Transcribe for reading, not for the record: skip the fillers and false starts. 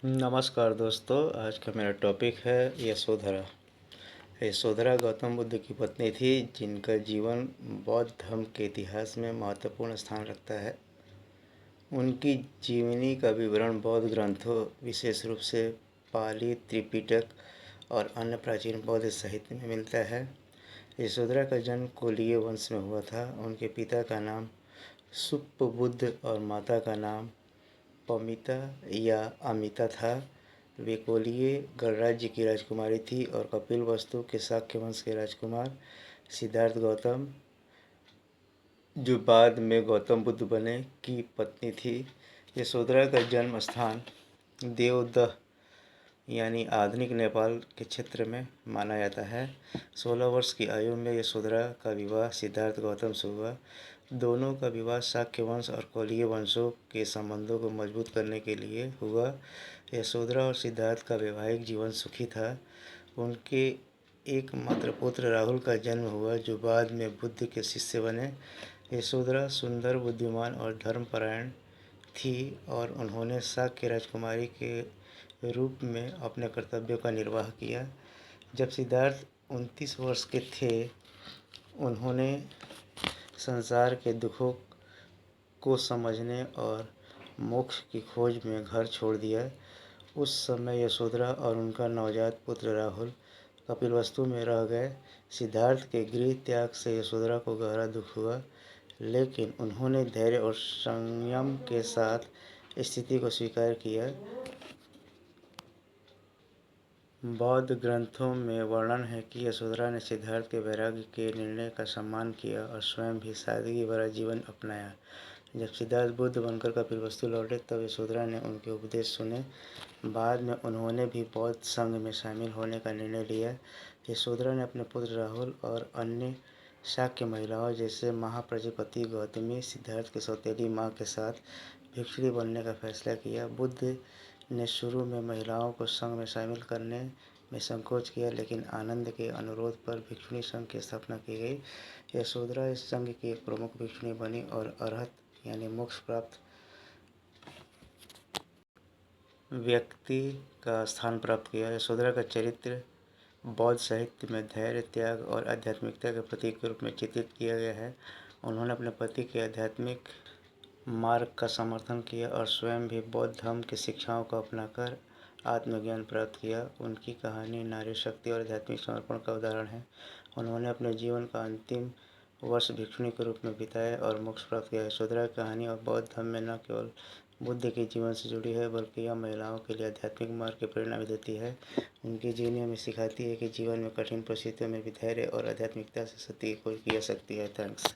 नमस्कार दोस्तों, आज का मेरा टॉपिक है यशोधरा। यशोधरा गौतम बुद्ध की पत्नी थी, जिनका जीवन बौद्ध धर्म के इतिहास में महत्वपूर्ण स्थान रखता है। उनकी जीवनी का विवरण बौद्ध ग्रंथों, विशेष रूप से पाली, त्रिपिटक और अन्य प्राचीन बौद्ध साहित्य में मिलता है। यशोधरा का जन्म कोलीय वंश में हुआ था। उनके पिता का नाम सुप्पबुद्ध और माता का नाम पमिता या अमिता था। वे कोलीय गणराज्य की राजकुमारी थी और कपिलवस्तु के शाक्य वंश के राजकुमार सिद्धार्थ गौतम, जो बाद में गौतम बुद्ध बने, की पत्नी थी। यशोधरा का जन्म स्थान देवदह यानी आधुनिक नेपाल के क्षेत्र में माना जाता है। 16 वर्ष की आयु में यशोधरा का विवाह सिद्धार्थ गौतम से हुआ। दोनों का विवाह शाक्य वंश और कोलीय वंशों के संबंधों को मजबूत करने के लिए हुआ। यशोधरा और सिद्धार्थ का वैवाहिक जीवन सुखी था। उनके एकमात्र पुत्र राहुल का जन्म हुआ, जो बाद में बुद्ध के शिष्य बने। यशोधरा सुंदर, बुद्धिमान और धर्मपरायण थी और उन्होंने शाक्य राजकुमारी के रूप में अपने कर्तव्यों का निर्वाह किया। जब सिद्धार्थ 29 वर्ष के थे, उन्होंने संसार के दुखों को समझने और मोक्ष की खोज में घर छोड़ दिया। उस समय यशोधरा और उनका नवजात पुत्र राहुल कपिलवस्तु में रह गए। सिद्धार्थ के गृह त्याग से यशोधरा को गहरा दुख हुआ, लेकिन उन्होंने धैर्य और संयम के साथ स्थिति को स्वीकार किया। बौद्ध ग्रंथों में वर्णन है कि यशोधरा ने सिद्धार्थ के वैराग्य के निर्णय का सम्मान किया और स्वयं भी सादगी भरा जीवन अपनाया। जब सिद्धार्थ बुद्ध बनकर कपिलवस्तु लौटे, तब यशोधरा ने उनके उपदेश सुने। बाद में उन्होंने भी बौद्ध संघ में शामिल होने का निर्णय लिया। यशोधरा ने अपने पुत्र राहुल और अन्य शाक्य महिलाओं जैसे महाप्रजापति गौतमी, सिद्धार्थ की सौतेली माँ के साथ भिक्षुणी बनने का फैसला किया। बुद्ध ने शुरू में महिलाओं को संघ में शामिल करने में संकोच किया, लेकिन आनंद के अनुरोध पर भिक्षुणी संघ की स्थापना की गई। यशोधरा इस संघ की एक प्रमुख भिक्षुणी बनी और अरहत यानी मोक्ष प्राप्त व्यक्ति का स्थान प्राप्त किया। यशोधरा का चरित्र बौद्ध साहित्य में धैर्य, त्याग और आध्यात्मिकता के प्रतीक के रूप में चित्रित किया गया है। उन्होंने अपने पति के आध्यात्मिक मार्ग का समर्थन किया और स्वयं भी बौद्ध धर्म की शिक्षाओं को अपनाकर आत्मज्ञान प्राप्त किया। उनकी कहानी नारी शक्ति और आध्यात्मिक समर्पण का उदाहरण है। उन्होंने अपने जीवन का अंतिम वर्ष भिक्षुणी के रूप में बिताए और मोक्ष प्राप्त किया। यशोधरा की कहानी और बौद्ध धर्म में न केवल बुद्ध के जीवन से जुड़ी है, बल्कि यह महिलाओं के लिए आध्यात्मिक मार्ग की प्रेरणा भी देती है। उनकी जीवनी हमें सिखाती है कि जीवन में कठिन परिस्थितियों में भी धैर्य और आध्यात्मिकता से सत्य की खोज की जा सकती है। थैंक्स।